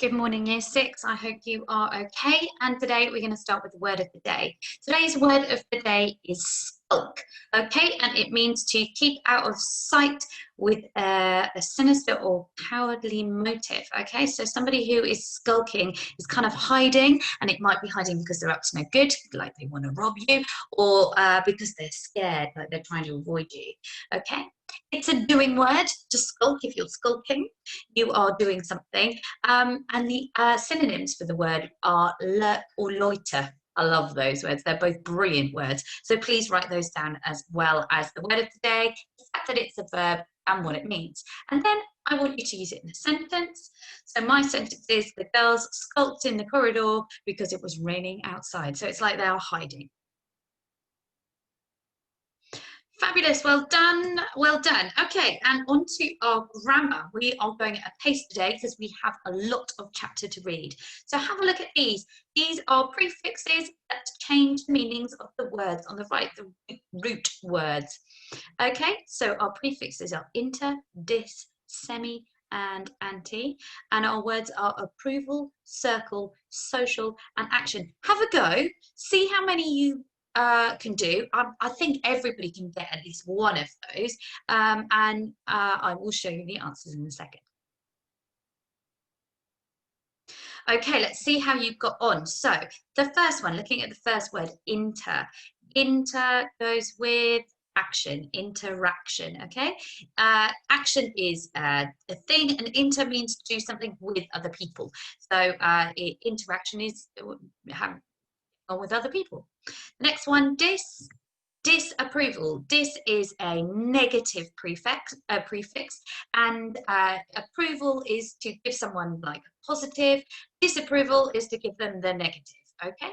Good morning, Year 6. I hope you are okay. And today we're going to start with the word of the day. Today's word of the day is skulk, okay? And it means to keep out of sight with a sinister or cowardly motive, okay? So somebody who is skulking is kind of hiding, and it might be hiding because they're up to no good, like they want to rob you, or because they're scared, like they're trying to avoid you, okay? It's a doing word to skulk. If you're skulking, you are doing something. And the synonyms for the word are lurk or loiter. I love those words. They're both brilliant words. So please write those down as well as the word of the day, the fact that it's a verb and what it means. And then I want you to use it in a sentence. So my sentence is, the girls skulked in the corridor because it was raining outside. So it's like they are hiding. Fabulous, well done, well done. Okay, and on to our grammar. We are going at a pace today because we have a lot of chapter to read. So have a look at these. These are prefixes that change the meanings of the words on the right, the root words. Okay, so our prefixes are inter, dis, semi, and anti, and our words are approval, circle, social, and action. Have a go, see how many you can do. I think everybody can get at least one of those, and I will show you the answers in a second. Okay, let's see how you've got on. So the first one, looking at the first word, inter. Inter goes with action, interaction, okay? Action is a thing, and inter means to do something with other people. So interaction is having with other people. Next one, dis. Disapproval. Dis is a negative prefix, and approval is to give someone like positive. Disapproval is to give them the negative. Okay.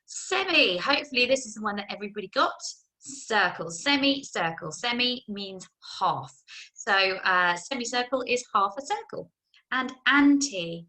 Semi. Hopefully this is the one that everybody got. Circle. Semi. Circle. Semi means half. So semicircle is half a circle. And anti.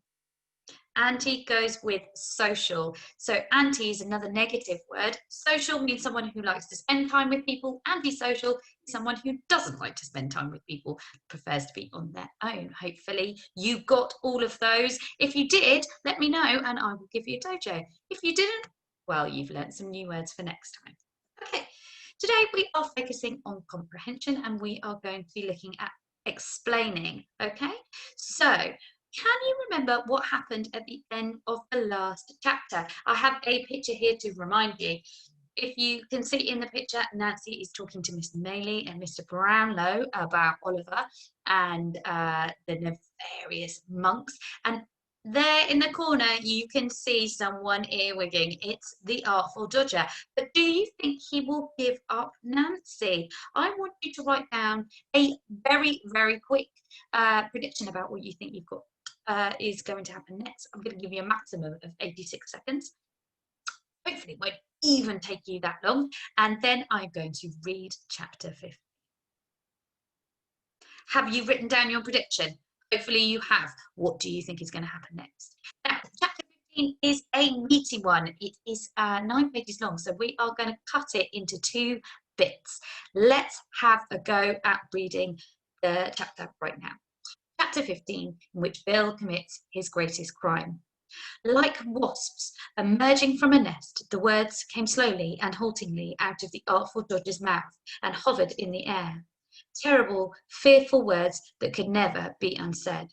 Anti goes with social. So anti is another negative word. Social means someone who likes to spend time with people. Antisocial is someone who doesn't like to spend time with people, prefers to be on their own. Hopefully you got all of those. If you did, let me know and I will give you a dojo. If you didn't, well, you've learned some new words for next time. Okay, today we are focusing on comprehension and we are going to be looking at explaining. Okay, so can you remember what happened at the end of the last chapter? I have a picture here to remind you. If you can see in the picture, Nancy is talking to Mr. Maylie and Mr. Brownlow about Oliver and the nefarious monks. And there in the corner, you can see someone earwigging. It's the Artful Dodger. But do you think he will give up Nancy? I want you to write down a very, very quick prediction about what you think you've got. Is going to happen next. I'm going to give you a maximum of 86 seconds. Hopefully it won't even take you that long. And then I'm going to read chapter 15. Have you written down your prediction? Hopefully you have. What do you think is going to happen next? Now, chapter 15 is a meaty one. It is 9 pages long, so we are going to cut it into 2 bits. Let's have a go at reading the chapter right now. Chapter 15, in which Bill commits his greatest crime. Like wasps emerging from a nest, the words came slowly and haltingly out of the Artful Dodger's mouth and hovered in the air. Terrible, fearful words that could never be unsaid.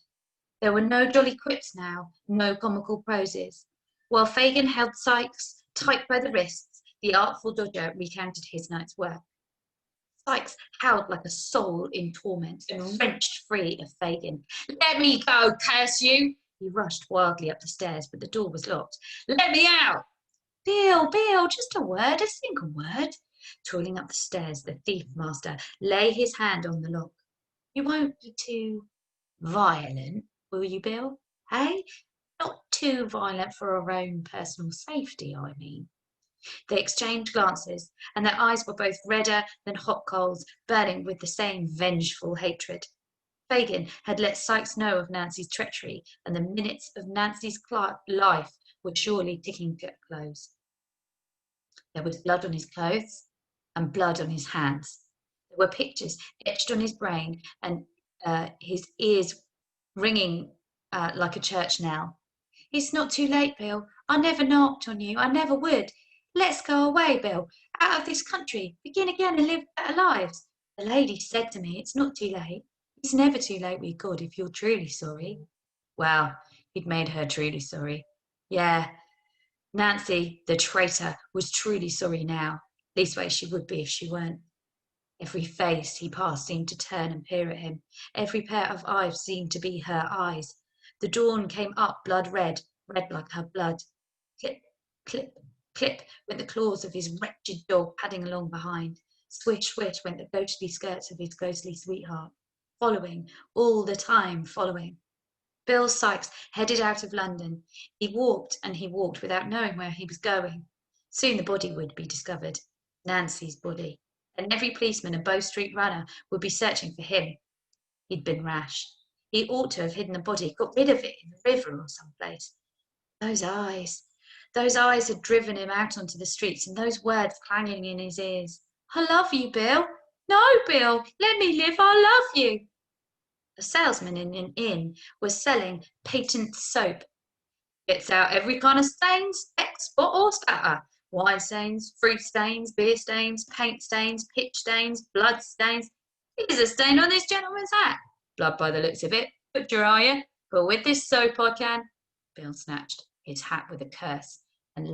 There were no jolly quips now, no comical proses. While Fagin held Sikes tight by the wrists, the Artful Dodger recounted his night's work. Sikes howled like a soul in torment and wrenched free of Fagin. "Let me go, curse you!" He rushed wildly up the stairs, but the door was locked. "Let me out!" "Bill, Bill, just a word, a single word." Toiling up the stairs, the thief master lay his hand on the lock. "You won't be too violent, will you, Bill? Eh? Not too violent for our own personal safety, I mean." They exchanged glances, and their eyes were both redder than hot coals, burning with the same vengeful hatred. Fagin had let Sikes know of Nancy's treachery, and the minutes of Nancy's life were surely ticking to a close. There was blood on his clothes and blood on his hands. There were pictures etched on his brain, and his ears ringing like a church knell. It's not too late, Bill. I never knocked on you. I never would. Let's go away, Bill, out of this country, begin again and live better lives. The lady said to me, it's not too late. It's never too late with God if you're truly sorry. Well, he'd made her truly sorry. Yeah, Nancy, the traitor, was truly sorry now. Leastways she would be if she weren't. Every face he passed seemed to turn and peer at him. Every pair of eyes seemed to be her eyes. The dawn came up blood red, red like her blood. Clip, clip, clip went the claws of his wretched dog padding along behind. Swish, swish went the ghostly skirts of his ghostly sweetheart. Following, all the time following. Bill Sikes headed out of London. He walked without knowing where he was going. Soon the body would be discovered, Nancy's body, and every policeman and Bow Street runner would be searching for him. He'd been rash. He ought to have hidden the body, got rid of it in the river or someplace. Those eyes had driven him out onto the streets, and those words clanging in his ears. I love you, Bill. No, Bill, let me live. I love you. A salesman in an inn was selling patent soap. Gets out every kind of stains, export or spatter. Wine stains, fruit stains, beer stains, paint stains, pitch stains, blood stains. Here's a stain on this gentleman's hat. Blood by the looks of it. But are you? But with this soap I can. Bill snatched his hat with a curse and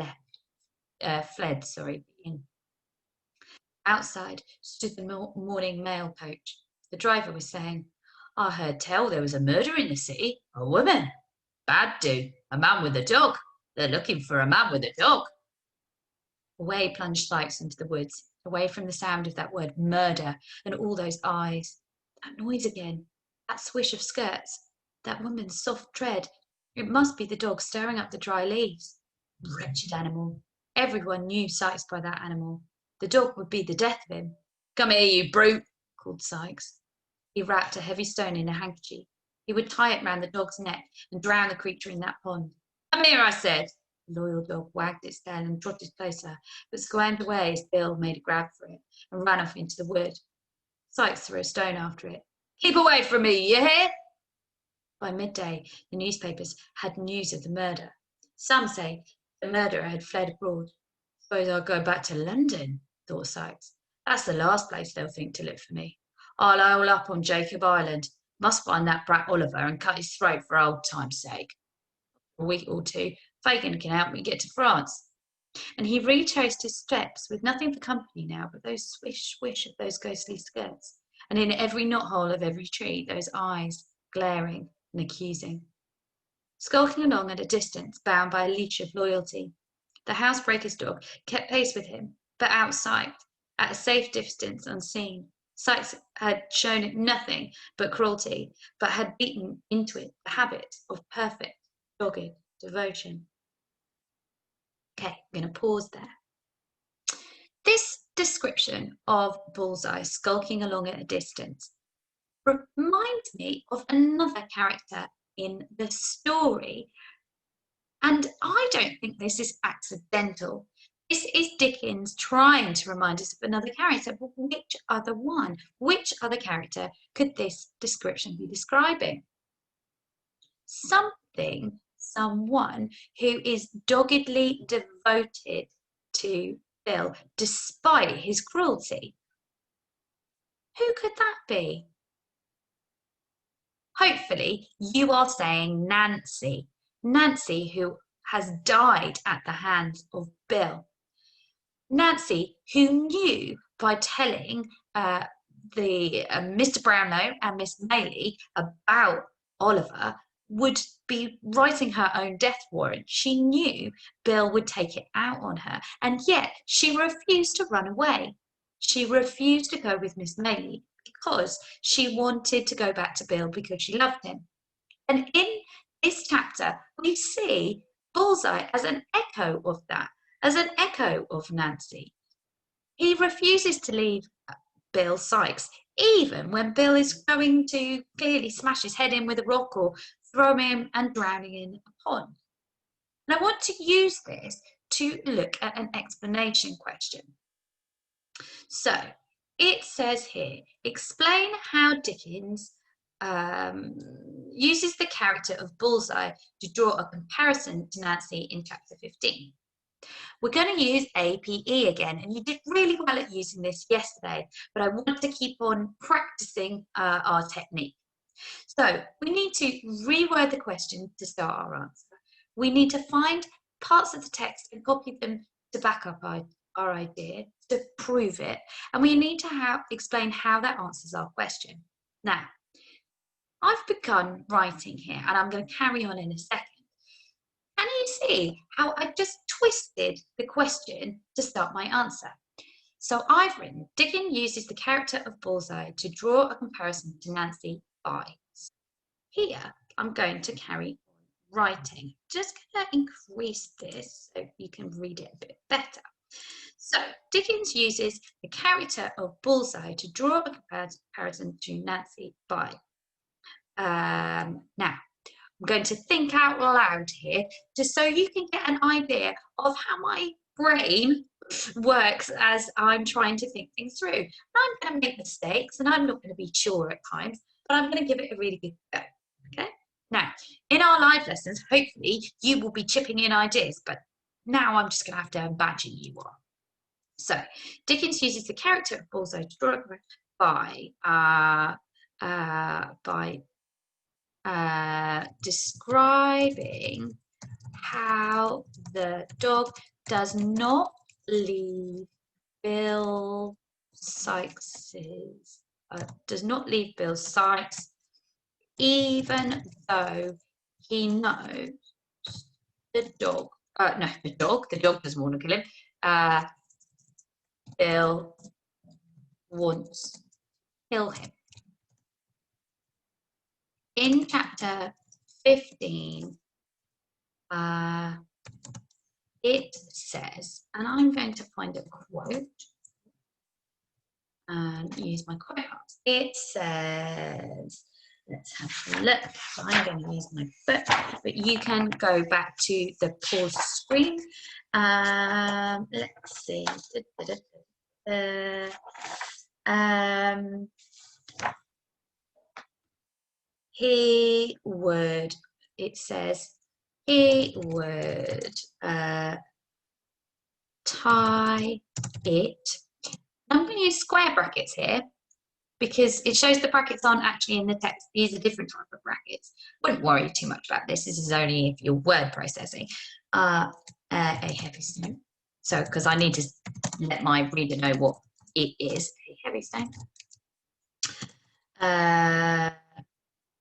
fled the inn. Outside stood the morning mail coach. The driver was saying, I heard tell there was a murder in the city. A woman. Bad do. A man with a dog. They're looking for a man with a dog. Away plunged Sikes into the woods, away from the sound of that word murder and all those eyes. That noise again. That swish of skirts. That woman's soft tread. It must be the dog stirring up the dry leaves. Wretched animal. Everyone knew Sikes by that animal. The dog would be the death of him. Come here, you brute, called Sikes. He wrapped a heavy stone in a handkerchief. He would tie it round the dog's neck and drown the creature in that pond. Come here, I said. The loyal dog wagged its tail and trotted closer, but squirmed away as Bill made a grab for it and ran off into the wood. Sikes threw a stone after it. Keep away from me, you hear? By midday, the newspapers had news of the murder. Some say the murderer had fled abroad. Suppose I'll go back to London, thought Sikes. That's the last place they'll think to look for me. I'll hole up on Jacob Island. Must find that brat Oliver and cut his throat for old time's sake. For a week or two, Fagin can help me get to France. And he retraced his steps with nothing for company now but those swish, swish of those ghostly skirts, and in every knothole of every tree, those eyes, glaring and accusing. Skulking along at a distance, bound by a leash of loyalty, the housebreaker's dog kept pace with him, but out of sight, at a safe distance unseen. Sikes had shown it nothing but cruelty, but had beaten into it the habit of perfect, dogged devotion. Okay, I'm going to pause there. This description of Bullseye skulking along at a distance reminds me of another character in the story. And I don't think this is accidental. This is Dickens trying to remind us of another character, but which other one? Which other character could this description be describing? Someone who is doggedly devoted to Bill despite his cruelty. Who could that be? Hopefully you are saying Nancy. Nancy, who has died at the hands of Bill. Nancy, who knew by telling Mr. Brownlow and Miss Maylie about Oliver, would be writing her own death warrant. She knew Bill would take it out on her, and yet she refused to run away. She refused to go with Miss Maylie because she wanted to go back to Bill because she loved him. And in this chapter, we see Bullseye as an echo of that, as an echo of Nancy. He refuses to leave Bill Sikes, even when Bill is going to clearly smash his head in with a rock or throw him and drown him in a pond. And I want to use this to look at an explanation question. So it says here, explain how Dickens uses the character of Bullseye to draw a comparison to Nancy in chapter 15. We're going to use APE again, and you did really well at using this yesterday, but I want to keep on practicing our technique. So we need to reword the question to start our answer. We need to find parts of the text and copy them to back up our idea, to prove it, and we need to explain how that answers our question. Now, I've begun writing here, and I'm going to carry on in a second. Can you see how I just twisted the question to start my answer? So I've written, Dickens uses the character of Bullseye to draw a comparison to Nancy by. Here, I'm going to carry on writing. Just going to increase this so you can read it a bit better. So Dickens uses the character of Bullseye to draw a comparison to Nancy by. Now, I'm going to think out loud here, just so you can get an idea of how my brain works as I'm trying to think things through. And I'm going to make mistakes, and I'm not going to be sure at times, but I'm going to give it a really good go. Okay? Now, in our live lessons, hopefully you will be chipping in ideas, but now I'm just going to have to imagine you are. So, Dickens uses the character of Bullseye to draw by describing how the dog does not leave Bill Sykes, even though he knows the dog. The dog doesn't want to kill him. Bill wants to kill him. In chapter 15, it says, and I'm going to find a quote and use my quote marks. It says, let's have a look. So I'm going to use my book, but you can go back to the pause screen. Let's see. He would, it says, he would tie it. I'm going to use square brackets here because it shows the brackets aren't actually in the text. These are different type of brackets. Wouldn't worry too much about this. This is only if you're word processing. A heavy stone. So, because I need to let my reader know what it is. A heavy stone.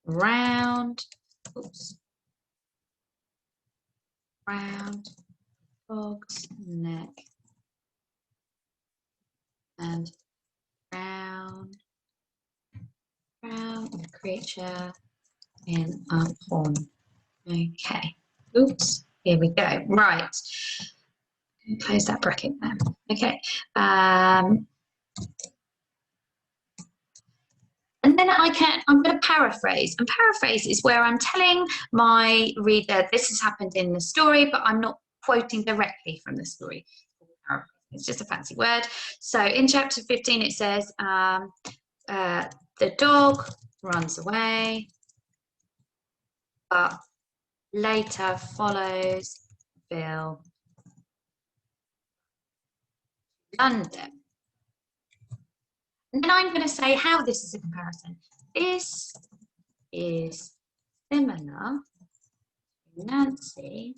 Round dog's neck and round creature in a horn. Okay. Oops. Here we go. Right. Close that bracket there. Okay. And then I'm going to paraphrase. And paraphrase is where I'm telling my reader this has happened in the story, but I'm not quoting directly from the story. It's just a fancy word. So in chapter 15, it says, the dog runs away, but later follows Bill London. And then I'm going to say how this is a comparison. This is similar to Nancy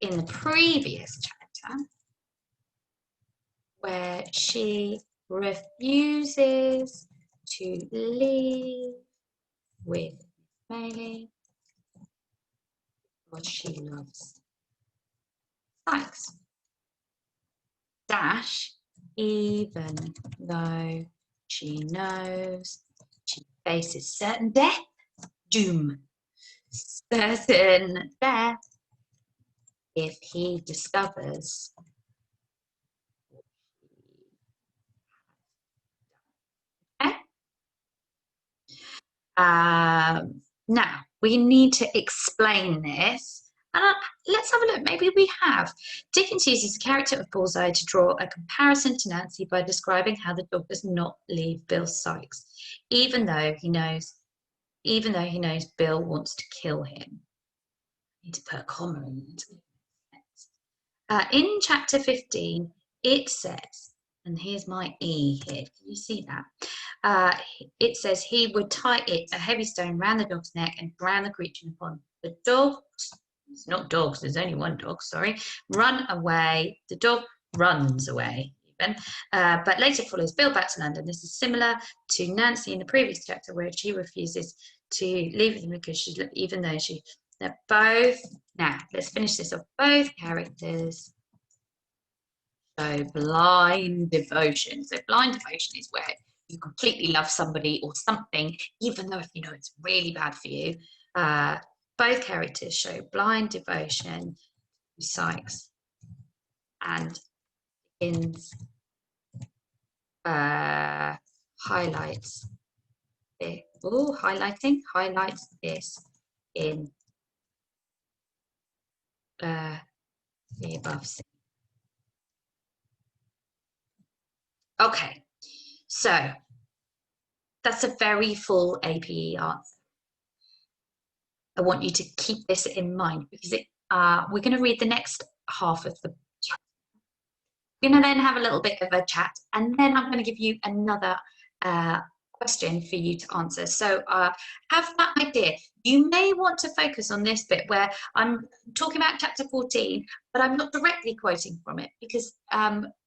in the previous chapter, where she refuses to leave with Bailey because she loves Sykes. Dash, even though she knows she faces certain death, doom, certain death, if he discovers now we need to explain this And let's have a look. Maybe we have. Dickens uses the character of Bullseye to draw a comparison to Nancy by describing how the dog does not leave Bill Sikes, even though he knows Bill wants to kill him. I need to put a comma in it. In chapter 15, it says, and here's my E here. Can you see that? It says he would tie it, a heavy stone, round the dog's neck and drown the creature in the pond. The dog, it's not dogs, there's only one dog, sorry, run away. The dog runs away, even. But later follows Bill back to London. This is similar to Nancy in the previous chapter, where she refuses to leave with him because she's, even though they're both, now let's finish this off. Both characters show blind devotion. So blind devotion is where you completely love somebody or something, even though if you know it's really bad for you. Both characters show blind devotion to Sikes, and Dickens highlights it. Oh, highlights this in the above scene. Okay, so that's a very full APE answer. I want you to keep this in mind because we're going to read the next half of the chat. We're going to then have a little bit of a chat, and then I'm going to give you another question for you to answer. So have that idea. You may want to focus on this bit where I'm talking about chapter 14, but I'm not directly quoting from it because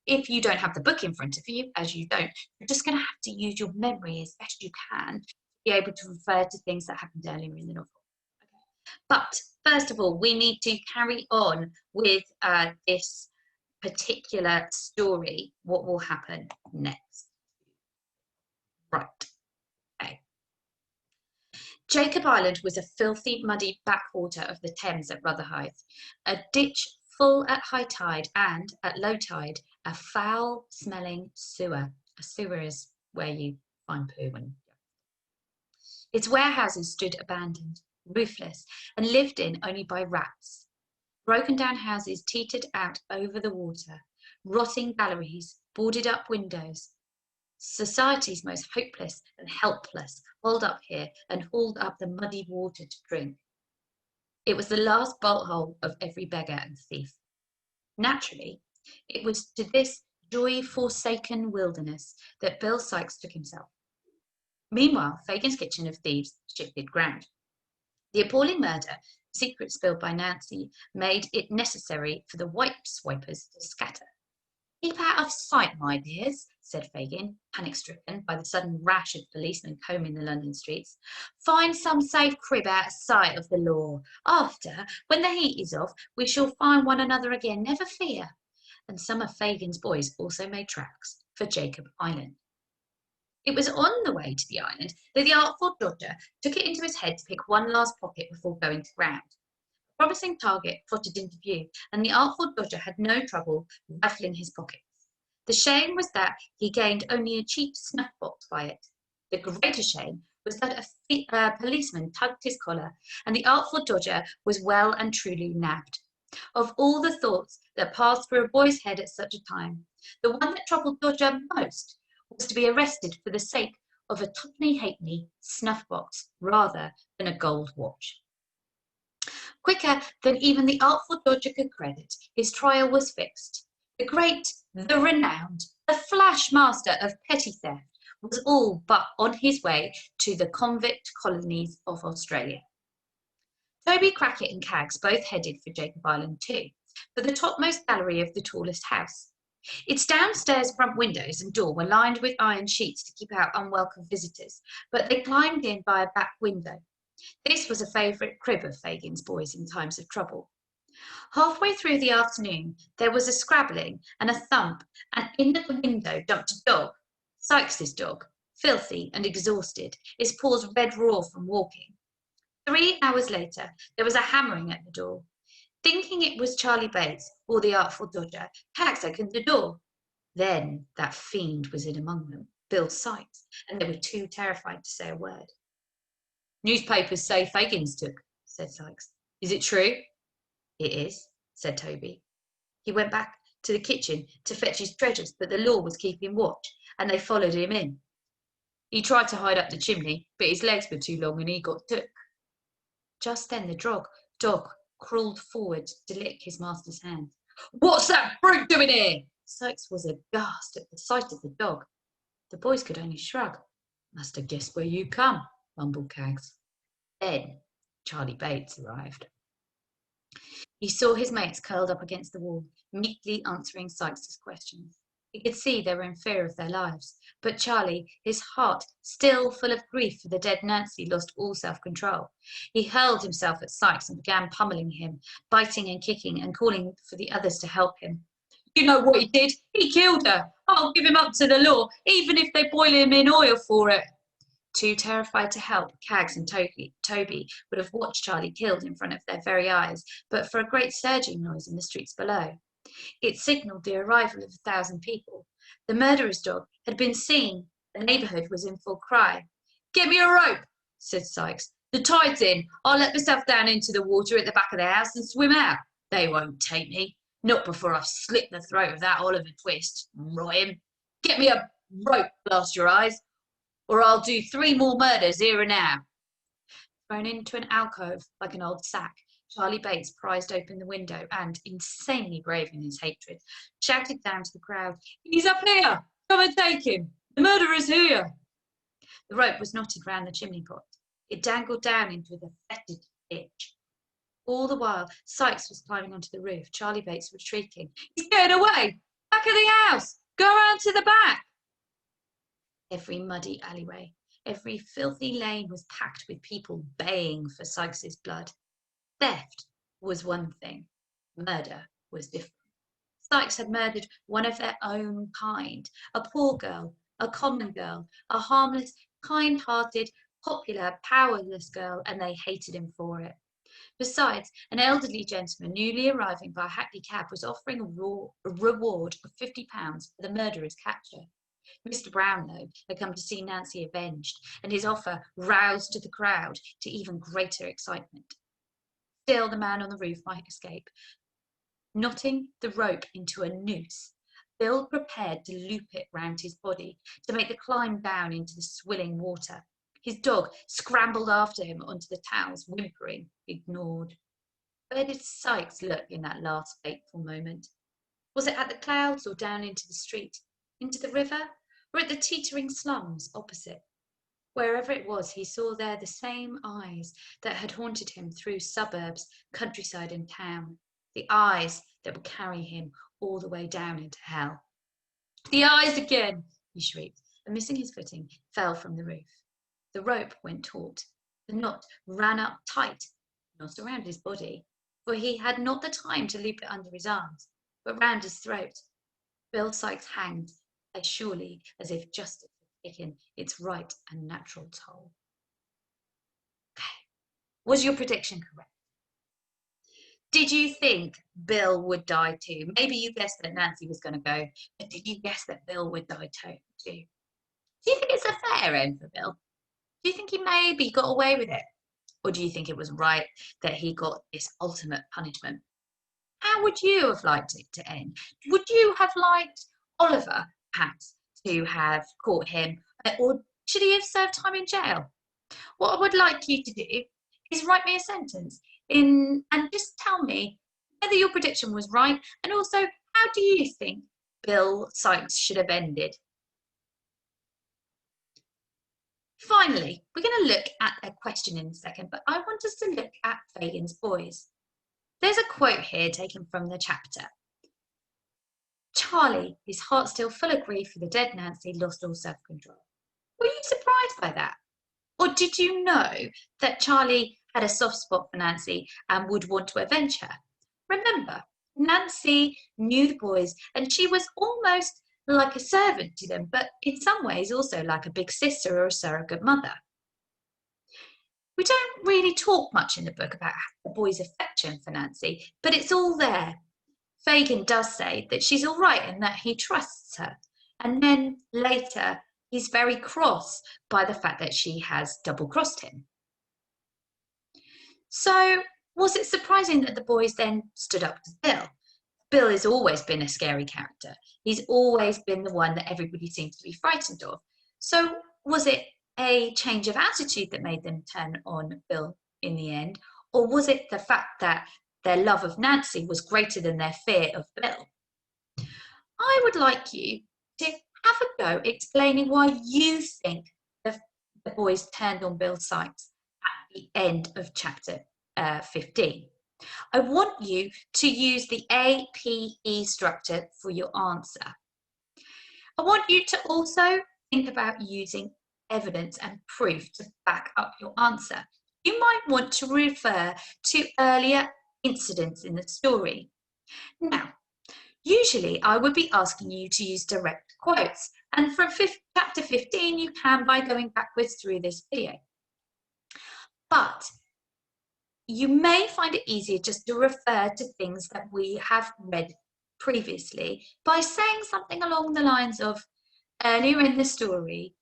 if you don't have the book in front of you, as you don't, you're just going to have to use your memory as best you can to be able to refer to things that happened earlier in the novel. Okay. But first of all, we need to carry on with this particular story. What will happen next? Right. Okay. Jacob Island was a filthy, muddy backwater of the Thames at Rotherhithe, a ditch full at high tide and, at low tide, a foul-smelling sewer. A sewer is where you find poo. Its warehouses stood abandoned, roofless, and lived in only by rats. Broken-down houses teetered out over the water, rotting galleries, boarded-up windows. Society's most hopeless and helpless hauled up here and hauled up the muddy water to drink. It was the last bolt hole of every beggar and thief. Naturally, it was to this joy-forsaken wilderness that Bill Sikes took himself. Meanwhile, Fagin's kitchen of thieves shifted ground. The appalling murder, secret spilled by Nancy, made it necessary for the white swipers to scatter. "Keep out of sight, my dears," said Fagin, panic-stricken by the sudden rash of policemen combing the London streets. "Find some safe crib out of sight of the law. After, when the heat is off, we shall find one another again, never fear." And some of Fagin's boys also made tracks for Jacob Island. It was on the way to the island that the artful dodger took it into his head to pick one last pocket before going to ground. A promising target trotted into view, and the artful dodger had no trouble rifling his pockets. The shame was that he gained only a cheap snuff box by it. The greater shame was that a policeman tugged his collar, and the artful dodger was well and truly nabbed. Of all the thoughts that passed through a boy's head at such a time, the one that troubled Dodger most was to be arrested for the sake of a twopenny halfpenny snuff box rather than a gold watch. Quicker than even the artful dodger could credit, his trial was fixed. The great, the renowned, the flash master of petty theft was all but on his way to the convict colonies of Australia. Toby, Crackit and Cags both headed for Jacob Island too, for the topmost gallery of the tallest house. Its downstairs front windows and door were lined with iron sheets to keep out unwelcome visitors, but they climbed in by a back window. This was a favourite crib of Fagin's boys in times of trouble. Halfway through the afternoon, there was a scrabbling and a thump, and in at the window jumped a dog, Sikes's dog, filthy and exhausted, his paws red raw from walking. 3 hours later, there was a hammering at the door. Thinking it was Charlie Bates or the artful dodger, Cags opened the door. Then that fiend was in among them, Bill Sikes, and they were too terrified to say a word. "Newspapers say Fagin's took," said Sikes. "Is it true?" "It is," said Toby. He went back to the kitchen to fetch his treasures, but the law was keeping watch, and they followed him in. He tried to hide up the chimney, but his legs were too long and he got took. Just then the dog crawled forward to lick his master's hand. "What's that brute doing here?" Sikes was aghast at the sight of the dog. The boys could only shrug. "Must have guessed where you come," mumbled Cags. Then Charlie Bates arrived. He saw his mates curled up against the wall, meekly answering Sykes's questions. He could see they were in fear of their lives, but Charlie, his heart still full of grief for the dead Nancy, lost all self-control. He hurled himself at Sykes and began pummeling him, biting and kicking and calling for the others to help him. "You know what he did? He killed her. I'll give him up to the law, even if they boil him in oil for it." Too terrified to help, Cags and Toby would have watched Charlie killed in front of their very eyes, but for a great surging noise in the streets below. It signalled the arrival of 1,000 people. The murderer's dog had been seen. The neighbourhood was in full cry. "Get me a rope," said Sykes. "The tide's in. I'll let myself down into the water at the back of the house and swim out. They won't take me. Not before I've slit the throat of that Oliver Twist. Rot him. Get me a rope, blast your eyes, or I'll do 3 more murders here and now." Thrown into an alcove like an old sack, Charlie Bates prized open the window and, insanely brave in his hatred, shouted down to the crowd, "He's up here! Come and take him! The murderer's here!" The rope was knotted round the chimney pot. It dangled down into the fetid ditch. All the while, Sykes was climbing onto the roof. Charlie Bates was shrieking, "He's getting away! Back of the house! Go round to the back!" Every muddy alleyway, every filthy lane was packed with people baying for Sykes's blood. Theft was one thing. Murder was different. Sykes had murdered one of their own kind, a poor girl, a common girl, a harmless, kind-hearted, popular, powerless girl, and they hated him for it. Besides, an elderly gentleman newly arriving by hackney cab was offering a reward of £50 for the murderer's capture. Mr. Brownlow had come to see Nancy avenged, and his offer roused the crowd to even greater excitement. Still, the man on the roof might escape. Knotting the rope into a noose, Bill prepared to loop it round his body to make the climb down into the swilling water. His dog scrambled after him onto the towels, whimpering, ignored. Where did Sykes look in that last fateful moment? Was it at the clouds or down into the street, into the river, or at the teetering slums opposite? Wherever it was, he saw there the same eyes that had haunted him through suburbs, countryside and town. The eyes that would carry him all the way down into hell. "The eyes again!" he shrieked, and missing his footing, fell from the roof. The rope went taut. The knot ran up tight, not around his body, for he had not the time to loop it under his arms, but round his throat. Bill Sykes hanged as surely as if justice had taken its right and natural toll. Okay. Was your prediction correct? Did you think Bill would die too? Maybe you guessed that Nancy was going to go, but did you guess that Bill would die too? Do you think it's a fair end for Bill? Do you think he maybe got away with it? Or do you think it was right that he got this ultimate punishment? How would you have liked it to end? Would you have liked Oliver, perhaps, to have caught him? Or should he have served time in jail? What I would like you to do is write me a sentence and just tell me whether your prediction was right, and also how do you think Bill Sykes should have ended? Finally, we're going to look at a question in a second, but I want us to look at Fagin's boys. There's a quote here taken from the chapter. Charlie, his heart still full of grief for the dead Nancy, lost all self-control. Were you surprised by that? Or did you know that Charlie had a soft spot for Nancy and would want to avenge her? Remember, Nancy knew the boys and she was almost like a servant to them, but in some ways also like a big sister or a surrogate mother. We don't really talk much in the book about the boy's affection for Nancy, but it's all there. Fagin does say that she's all right and that he trusts her. And then later, he's very cross by the fact that she has double-crossed him. So Was it surprising that the boys then stood up to Bill? Bill has always been a scary character. He's always been the one that everybody seems to be frightened of. So was it a change of attitude that made them turn on Bill in the end? Or was it the fact that their love of Nancy was greater than their fear of Bill? I would like you to have a go explaining why you think the boys turned on Bill Sykes at the end of chapter 15. I want you to use the APE structure for your answer. I want you to also think about using evidence and proof to back up your answer. You might want to refer to earlier incidents in the story. Now, usually I would be asking you to use direct quotes, and from chapter 15 you can by going backwards through this video. But you may find it easier just to refer to things that we have read previously by saying something along the lines of, earlier in the story,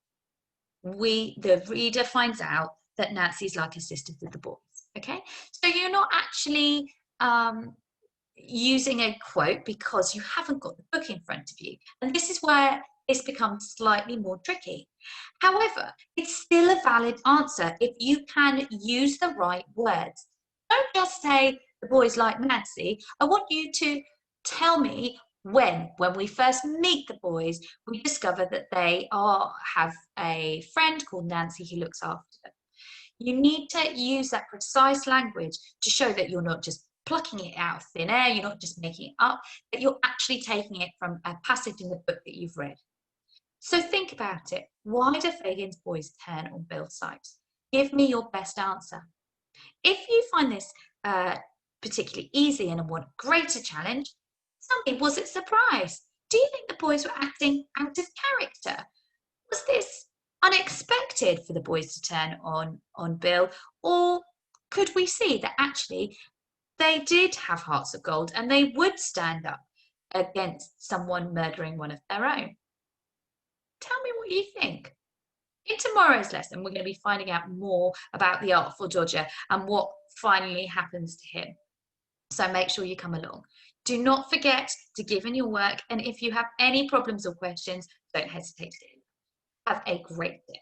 the reader finds out that Nancy's like a sister to the boys, okay? So you're not actually using a quote because you haven't got the book in front of you. And this is where this becomes slightly more tricky. However, it's still a valid answer if you can use the right words. Don't just say the boys like Nancy. I want you to tell me when we first meet the boys, we discover that they have a friend called Nancy who looks after them. You need to use that precise language to show that you're not just plucking it out of thin air, you're not just making it up, that you're actually taking it from a passage in the book that you've read. So think about it. Why do Fagin's boys turn on Bill Sykes? Give me your best answer. If you find this particularly easy and want a greater challenge, tell me, was it surprise? Do you think the boys were acting out of character? Was this unexpected for the boys to turn on Bill? Or could we see that actually they did have hearts of gold and they would stand up against someone murdering one of their own? Tell me what you think. In tomorrow's lesson, we're going to be finding out more about the Artful Dodger and what finally happens to him. So make sure you come along. Do not forget to give in your work, and if you have any problems or questions, don't hesitate to. Have a great day.